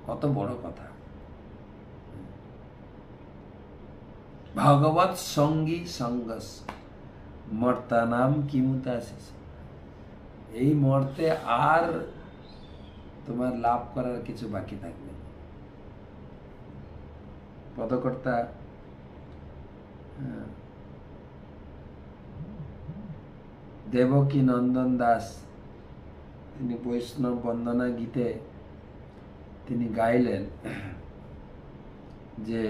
কত বড় কথা। ভগবৎ সঙ্গী সঙ্গস মর্তানাম কিমুতাসিস। এই মর্তে আর তোমার লাভ করার কিছু বাকি থাকবে না। পদকর্তা দেবকী নন্দন দাস তিনি বৈষ্ণব বন্দনা গীতে তিনি গাইলেন যে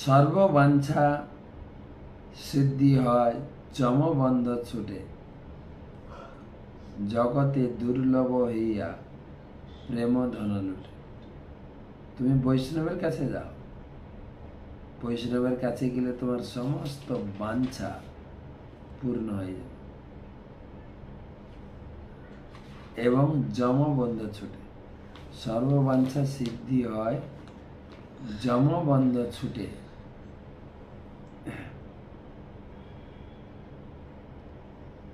সর্ববাঞ্ছা সিদ্ধি হয় যমবন্ধ ছুটে, জগতে দুর্লভ হইয়া প্রেম ধন লুটে। তুমি বৈষ্ণবের কাছে যাও, বৈষ্ণবের কাছে গেলে তোমার সমস্ত বাঞ্ছা পূর্ণ হয়ে যাবে এবং যমবন্ধ ছুটে। সর্ববাঞ্ছা সিদ্ধি হয় যমবন্ধ ছুটে,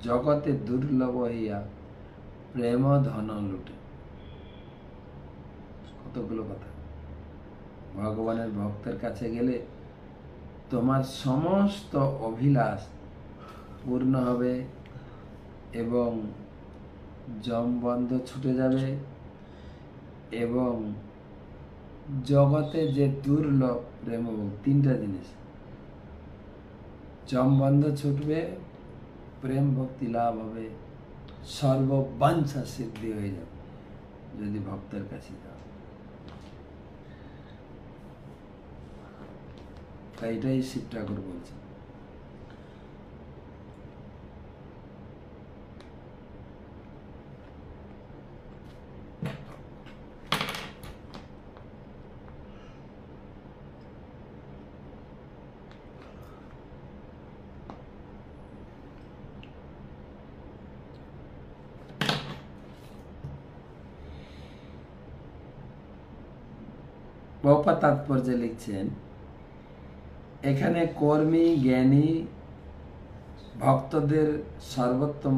জগতে দুর্লভ হইয়া প্রেম ধন লুটে। কতগুলো কথা। ভগবানের ভক্তের কাছে গেলে তোমার সমস্ত অভিলাষ পূর্ণ হবে এবং যমবন্ধ ছুটে যাবে এবং জগতে যে দুর্লভ প্রেম তিনটা জিনিস, যমবন্ধ ছুটবে, প্রেম ভক্তি লাভ হবে, সর্ববাঞ্ছা সিদ্ধি হয়ে যাবে যদি ভক্তের কাছে যাও। তাই এটাই শিব ঠাকুর বলছে। বহুপা তাৎপর্যে লিখছেন, এখানে কর্মী জ্ঞানী ভক্তদের সর্বোত্তম,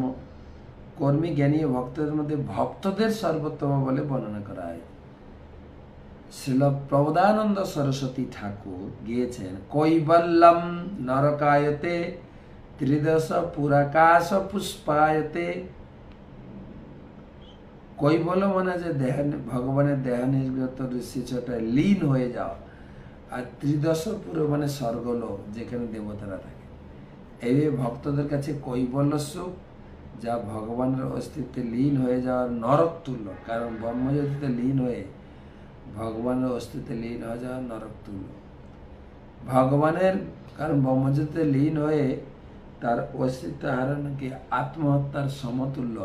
কর্মী জ্ঞানী ভক্তদের মধ্যে ভক্তদের সর্বোত্তম বলে বর্ণনা করা হয়। শ্রীল প্রবোধানন্দ সরস্বতী ঠাকুর গিয়েছেন, কৈবল্যম নরকায়তে ত্রিদশ পুরাকাশ পুষ্পায়তে। কৈবল্য মানে যে দেহ, ভগবানের দেহানির্গত ঋষি চটায় লীন হয়ে যাও, আর ত্রিদশপুর মানে স্বর্গলোক যেখানে দেবতারা থাকে। এই ভক্তদের কাছে কৈবল্য সুখ, যা ভগবানের অস্তিত্বে লীন হয়ে যাওয়ার নরক তুল্য। কারণ ব্রহ্মজ্যোতিতে লীন হয়ে ভগবানের অস্তিত্বে লীন হয়ে যাওয়ার নরক তুল্য। ভগবানের, কারণ ব্রহ্মজ্যোতিতে লীন হয়ে তার অস্তিত্ব হারানোকে আত্মহত্যার সমতুল্য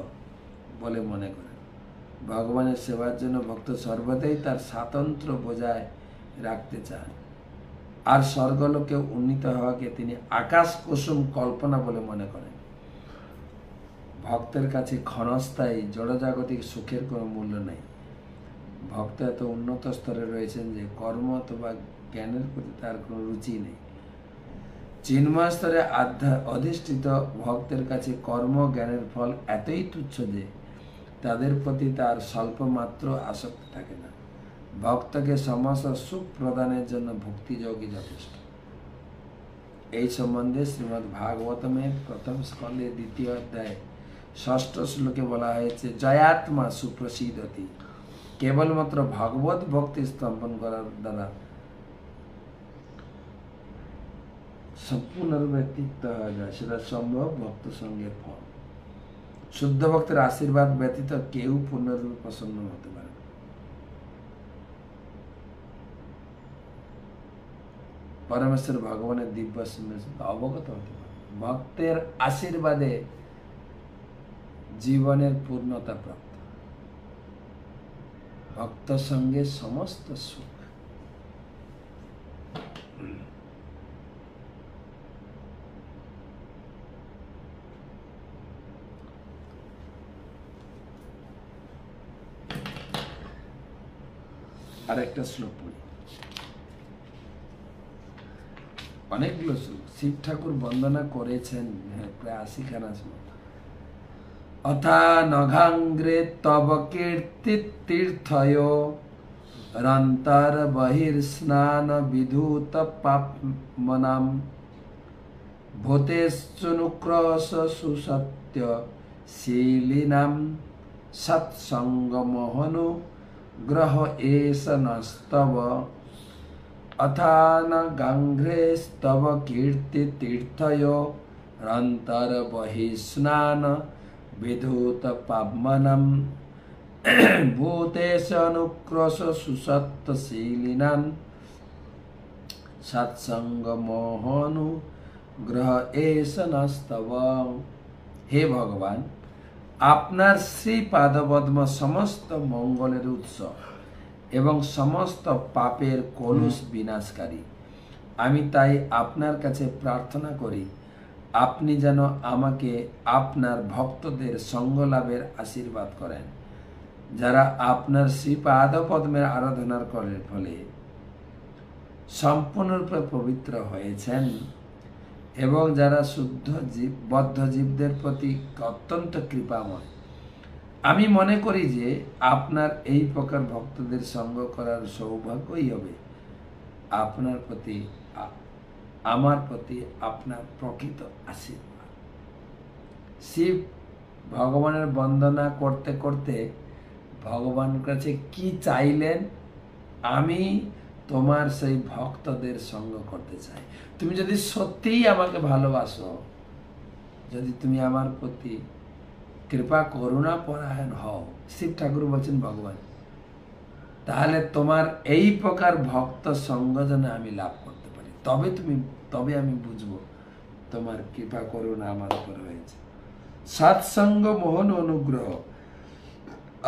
বলে মনে করে। ভগবানের সেবার জন্য ভক্ত সর্বদাই তার স্বাতন্ত্র্য বজায় রাখতে চান, আর স্বর্গলোকে উন্নীত হওয়াকে তিনি আকাশ কুসুম কল্পনা বলে মনে করেন। ভক্তের কাছে ক্ষণস্থায়ী জড়জাগতিক সুখের কোনো মূল্য নেই। ভক্ত এত উন্নত স্তরে রয়েছেন যে কর্ম অথবা জ্ঞানের প্রতি তার কোনো রুচি নেই। চিন্ময় স্তরে অধিষ্ঠিত ভক্তের কাছে কর্ম জ্ঞানের ফল এতই তুচ্ছ যে তাদের প্রতি তার স্বল্প মাত্র আসক্তি থাকে না। ভক্তকে সমস্ত সুখ প্রদানের জন্য ভক্তিযোগই যথেষ্ট। এই সম্বন্ধে শ্রীমদ্ ভাগবতমের প্রথম স্কন্ধের 2য় অধ্যায় 6ষ্ঠ শ্লোকে বলা হয়েছে, জয়াত্মা সুপ্রসিদ্ধতি। কেবলমাত্র ভগবত ভক্তি স্তম্ভন করার দ্বারা সম্পূর্ণরূপে তৃপ্ত হয়ে যায়, সেটা সম্ভব ভক্ত সঙ্গের ফল। শুদ্ধ ভক্তের আশীর্বাদ ব্যতীত কেউ পূর্ণরূপে প্রসন্ন হতে পারে না। পরমেশ্বর ভগবানের দিব্য অবগত হতে পারে। ভক্তের আশীর্বাদে জীবনের পূর্ণতা প্রাপ্ত, ভক্ত সঙ্গে সমস্ত সুখ। আর একটা শ্লোক পড়ি। অনেকগুলো শ্লোক শিব ঠাকুর বন্দনা করেছেন, প্রায় 80খানা শ্লোক। अथा नघांग्रे तव कीर्ति तीर्थयो रंतर बहिर्स्नान विधूत पापमनाम भूतेश्चनुक्रस सुसत्य शीलिनाम सत्संगमोहनु ग्रह एष नस्तव अथा न गांघ्रेस्तव कीर्ति तीर्थयो रंतर बहिस्नान विधूत पापमनम भूतेश अनुक्रश सुसत्तशीलिनां सत्संग मोहनु ग्रह एष नस्तव। हे भगवान, আপনার শ্রী পাদপদ্ম সমস্ত মঙ্গলের উৎস এবং সমস্ত পাপের কলুষ বিনাশকারী। আমি তাই আপনার কাছে প্রার্থনা করি আপনি যেন আমাকে আপনার ভক্তদের সঙ্গ লাভের আশীর্বাদ করেন, যারা আপনার শ্রী পাদপদ্মের আরাধনার ফলে সম্পূর্ণরূপে পবিত্র হয়েছেন এবং যারা শুদ্ধ বদ্ধ জীবদের প্রতি অত্যন্ত কৃপাময়। আমি মনে করি যে আপনার এই প্রকার ভক্তদের সঙ্গ করার সৌভাগ্যই হবে আপনার প্রতি আমার প্রতি আপনার প্রকৃত আশীর্বাদ। শিব ভগবানের বন্দনা করতে করতে ভগবানের কাছে কি চাইলেন? আমি তোমার সেই ভক্তদের সঙ্গ করতে চাই। তুমি যদি সত্যিই আমাকে ভালোবাসো, যদি তুমি আমার প্রতি কৃপা করুণা পরায়ণ হও, শিব ঠাকুর বলছেন ভগবান, তাহলে তোমার এই প্রকার ভক্ত সঙ্গ যেন আমি লাভ করতে পারি, তবে আমি বুঝবো তোমার কৃপা করুণা আমার উপর হয়েছে। সৎসঙ্গ মোহন অনুগ্রহ,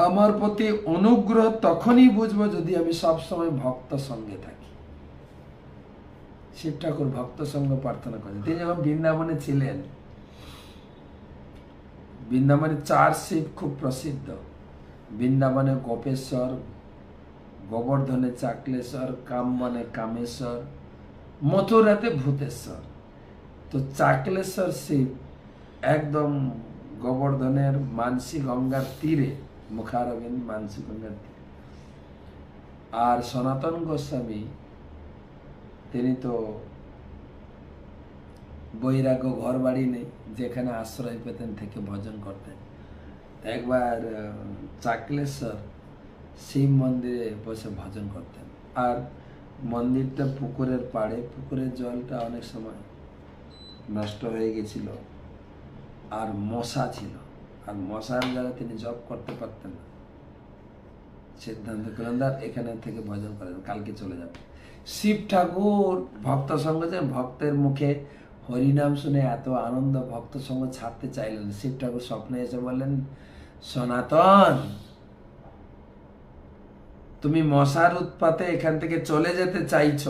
আমার প্রতি অনুগ্রহ তখনই বুঝবো যদি আমি সবসময় ভক্ত সঙ্গে থাকি। শিব ঠাকুর ভক্ত সঙ্গ প্রার্থনা করেন। তিনি যখন বৃন্দাবনে ছিলেন, বৃন্দাবনে 4 শিব খুব প্রসিদ্ধ। বৃন্দাবনে গোপেশ্বর, গোবর্ধনে চাকলেশ্বর, কামবনে কামেশ্বর, মথুরাতে ভূতেশ্বর। তো চাকলেশ্বর শিব একদম গোবর্ধনের মানসী গঙ্গার তীরে, মুখারবিন্দ মানসী গঙ্গার তীরে। আর সনাতন গোস্বামী তিনি তো বৈরাগ্য, ঘর বাড়ি নেই, যেখানে আশ্রয় পেতেন থেকে ভজন করতেন। একবার চাকলেশ্বর শিব মন্দিরে বসে ভজন করতেন। আর মন্দিরটা পুকুরের পাড়ে, পুকুরের জলটা অনেক সময় নষ্ট হয়ে গেছিল, আর মশা ছিল, আর মশার দ্বারা তিনি জপ করতে পারতেন না। সিদ্ধান্ত করলেন এখানে থেকে ভজন করেন, কালকে চলে যাবে। শিব ঠাকুর ভক্ত সঙ্গ, যে ভক্তের মুখে হরিনাম শুনে এত আনন্দ, ভক্ত সঙ্গ ছাড়তে চাইলেন। শিব ঠাকুর স্বপ্নে এসে বললেন, সনাতন, তুমি মশার উৎপাতে এখান থেকে চলে যেতে চাইছ,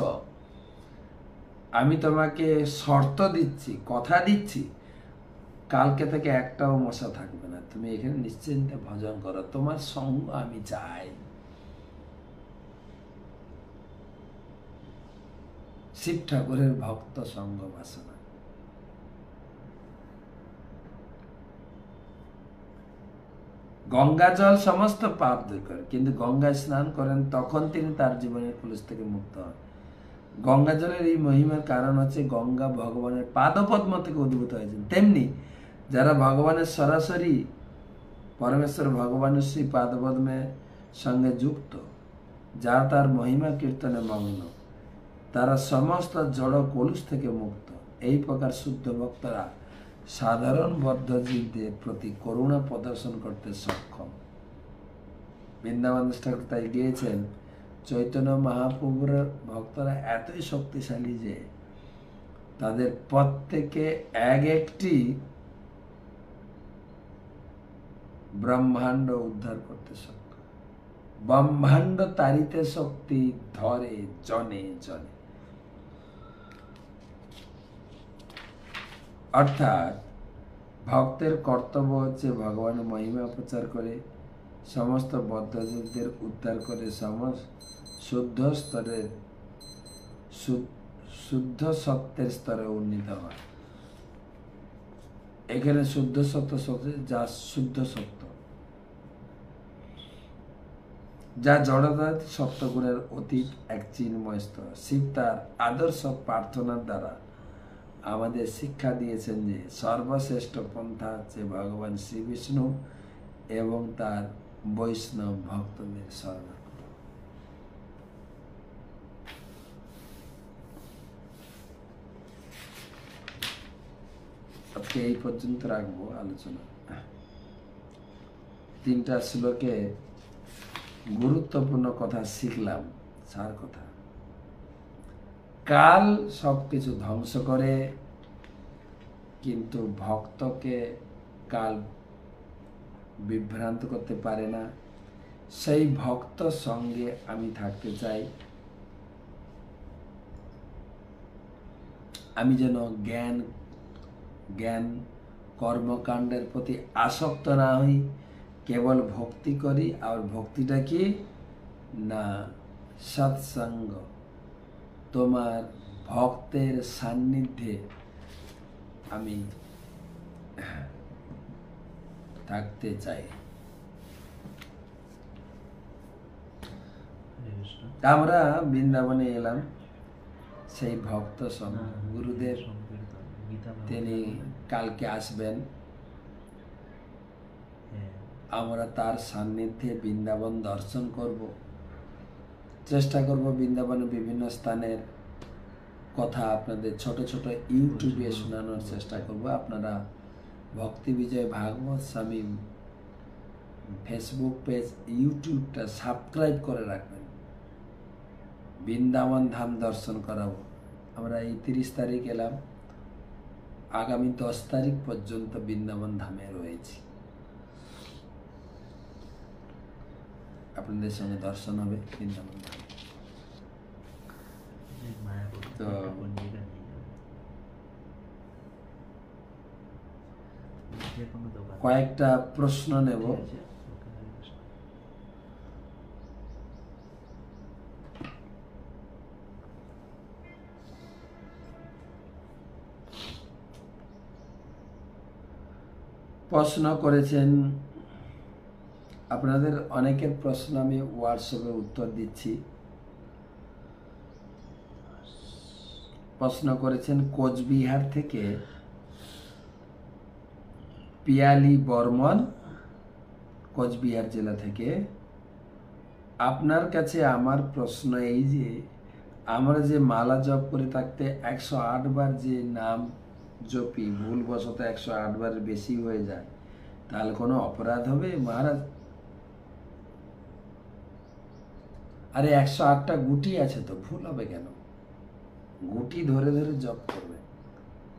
আমি তোমাকে শর্ত দিচ্ছি, কথা দিচ্ছি, কালকে থেকে একটাও মশা থাকবে না, তুমি এখানে নিশ্চিন্তে ভজন করো, তোমার সঙ্গ আমি চাই। শিব ঠাকুরের ভক্ত সঙ্গ বাসনা। গঙ্গা জল সমস্ত পাপ দূর করে, কিন্তু গঙ্গায় স্নান করেন তখন তিনি তার জীবনের কলুষ থেকে মুক্ত হন। গঙ্গা জলের এই মহিমার কারণ হচ্ছে গঙ্গা ভগবানের পাদপদ্ম থেকে উদ্ভূত হয়েছেন। তেমনি যারা ভগবানের সরাসরি পরমেশ্বর ভগবানের শ্রী পাদপদ্মের সঙ্গে যুক্ত, যারা তার মহিমা কীর্তনে মগ্ন, তারা সমস্ত জড় কলুষ থেকে মুক্ত। এই প্রকার শুদ্ধ ভক্তরা সাধারণ বদ্ধ জীবদের প্রতি করুণা প্রদর্শন করতে সক্ষম। বৃন্দাবন ঠাকুর তাই গিয়েছেন, চৈতন্য মহাপ্রভুর ভক্তরা এতই শক্তিশালী যে তাদের প্রত্যেকে এক একটি ব্রহ্মাণ্ড উদ্ধার করতে সক্ষম। ব্রহ্মাণ্ড তারিতে শক্তি ধরে জনে জনে। অর্থাৎ ভক্তের কর্তব্য হচ্ছে ভগবানের মহিমা প্রচার করে সমস্ত বদ্ধজীবদের উদ্ধার করে শুদ্ধ স্তরের শুদ্ধ সত্যের স্তরে উন্নীত হয়। এখানে শুদ্ধ সত্য সত্য, যা শুদ্ধ সত্য, যা জড়তা সপ্তগুণের অতীত এক চিন্ময় স্তর। শিব তার আদর্শ প্রার্থনার দ্বারা আমাদের শিক্ষা দিয়েছেন যে সর্বশ্রেষ্ঠ পন্থা হচ্ছে ভগবান শ্রী বিষ্ণু এবং তার বৈষ্ণব ভক্তদের শরণ। আজকে এই পর্যন্ত রাখবো আলোচনা। 3টা শ্লোকে গুরুত্বপূর্ণ কথা শিখলাম। সার কথা, কাল সবকিছু ধ্বংস করে, কিন্তু ভক্তকে কাল বিভ্রান্ত করতে পারে না। সেই ভক্ত সঙ্গে আমি থাকতে চাই। আমি যেন জ্ঞান কর্মকাণ্ডের প্রতি আসক্ত না হই, কেবল ভক্তি করি। আর ভক্তিটা কি না, সৎসঙ্গ, তোমার ভক্তের সান্নিধ্যে আমি থাকতে চাই। আমরা বৃন্দাবনে এলাম, সেই ভক্ত গুরুদেব তিনি কালকে আসবেন। আমরা তার সান্নিধ্যে বৃন্দাবন দর্শন করব, চেষ্টা করব বৃন্দাবনের বিভিন্ন স্থানের কথা আপনাদের ছোট ছোট ইউটিউবে শোনানোর চেষ্টা করব। আপনারা ভক্তি বিজয় ভাগবত স্বামী ফেসবুক পেজ, ইউটিউবটা সাবস্ক্রাইব করে রাখবেন। বৃন্দাবন ধাম দর্শন করাবো। আমরা এই 30 তারিখ এলাম, আগামী 10 তারিখ পর্যন্ত বৃন্দাবন ধামে রয়েছি। আপনাদের সঙ্গে দর্শন হবে বৃন্দাবন ধামে। তো কয়েকটা প্রশ্ন নেব। প্রশ্ন করেছেন, আপনাদের অনেকের প্রশ্ন আমি হোয়াটসঅ্যাপে উত্তর দিচ্ছি। প্রশ্ন করেছেন কোচবিহার থেকে পিয়ালি বর্মন, কোচবিহার জেলা থেকে। আপনার কাছে আমার প্রশ্ন এই যে, আমরা যে মালা জপ করে থাকতে 108 বার যে নাম জপি, ভুলবশত 108 বারের বেশি হয়ে যায়, তাহলে কোনো অপরাধ হবে মহারাজ? আরে 108টা গুটি আছে তো, ভুল হবে কেন? গুটি ধরে ধরে জপ করবে,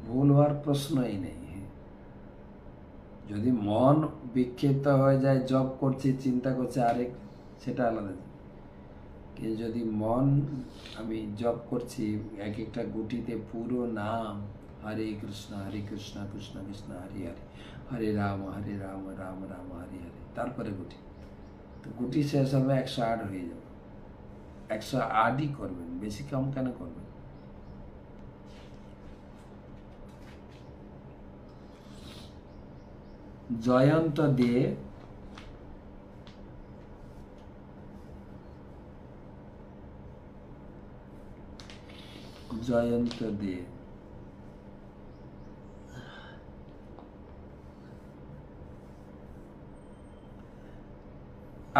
ভুল হওয়ার প্রশ্নই নেই। যদি মন বিক্ষিপ্ত হয়ে যায়, জপ করছি, চিন্তা করছে আরেক, সেটা আলাদা। কিন্তু যদি মন, আমি জপ করছি, এক একটা গুটিতে পুরো নাম হরে কৃষ্ণ কৃষ্ণ কৃষ্ণ হরে হরে, হরে রাম রাম রাম হরে হরে, তারপরে গুটি। তো গুটি শেষ হবে, 108 হয়ে যাবে। 108ই করবেন, বেশি কম কেন করবেন? জয়ন্ত দে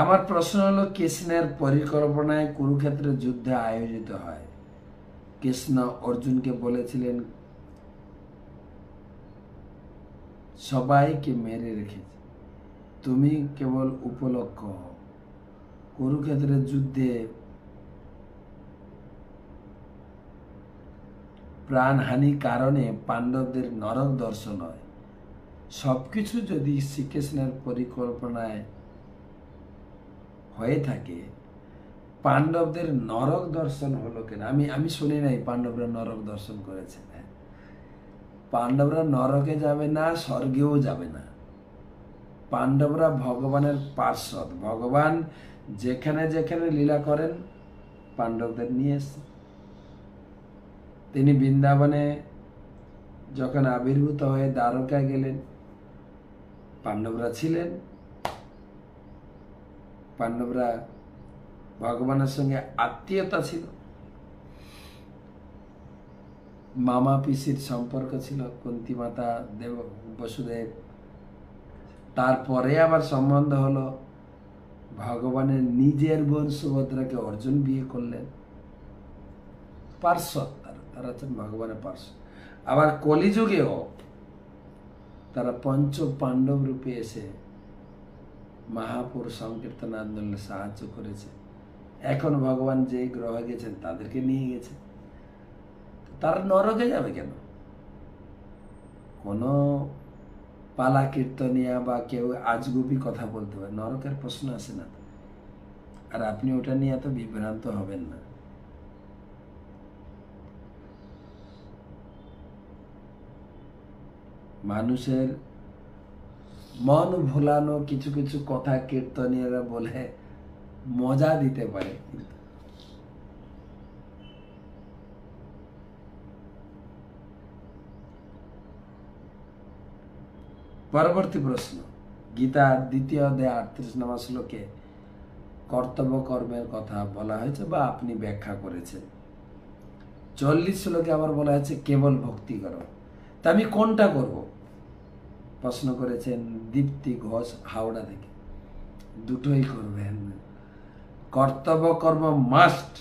আমার প্রশ্ন হলো, কৃষ্ণের পরিকল্পনায় কুরুক্ষেত্রের যুদ্ধ আয়োজিত হয়। কৃষ্ণ অর্জুনকে বলেছিলেন সবাইকে মেরে রেখেছে, তুমি কেবল উপলক্ষ হও। কুরুক্ষেত্রের যুদ্ধে প্রাণহানির কারণে পাণ্ডবদের নরক দর্শন হয়। সবকিছু যদি শ্রীকৃষ্ণের পরিকল্পনায় হয়ে থাকে, পাণ্ডবদের নরক দর্শন হলো কেন? আমি শুনি নাই পাণ্ডবরা নরক দর্শন করেছেন। পাণ্ডবরা নরকে যাবে না, স্বর্গেও যাবে না। পাণ্ডবরা ভগবানের পার্ষদ, ভগবান যেখানে যেখানে লীলা করেন পাণ্ডবদের নিয়ে এসে। তিনি বৃন্দাবনে যখন আবির্ভূত হয়ে দ্বারকায় গেলেন, পাণ্ডবরা ছিলেন। পাণ্ডবরা ভগবানের সঙ্গে আত্মীয়তা ছিল, মামা পিসির সম্পর্ক ছিল, কুন্তী মাতা, দেব বসুদেব। তারপরে আবার সম্বন্ধ হলো ভগবানের নিজের বোন সুভদ্রাকে অর্জুন বিয়ে করলেন। পার্শ্বদ, তারা হচ্ছেন ভগবানের পার্শ্বদ। আবার কলিযুগেও তারা পঞ্চ পাণ্ডব রূপে এসে মহাপুরুষ সংকীর্তন আন্দোলনে সাহায্য করেছে। এখন ভগবান যে গ্রহে গেছেন তাদেরকে নিয়ে গেছে, তারা নরকে যাবে কেন? কোনো পালা কীর্তনিয়া বা কেউ আজগুবি কথা বলতে পারে, নরকের প্রশ্ন আসে না। আর আপনি ওটা নিয়ে এত বিভ্রান্ত হবেন না। মানুষের মন ভোলানো কিছু কিছু কথা কীর্তনীয়রা বলে মজা দিতে পারে। পরবর্তী প্রশ্ন, গীতার 2য় অধ্যায় 38 নম্বর শ্লোকে কর্তব্য কর্মের কথা বলা হয়েছে বা আপনি ব্যাখ্যা করেছেন। 40 শ্লোকে আবার বলা হয়েছে কেবল ভক্তি করো। তা আমি কোনটা করব? প্রশ্ন করেছেন দীপ্তি ঘোষ হাওড়া থেকে। দুটোই করবেন। কর্তব্য কর্ম মাস্ট।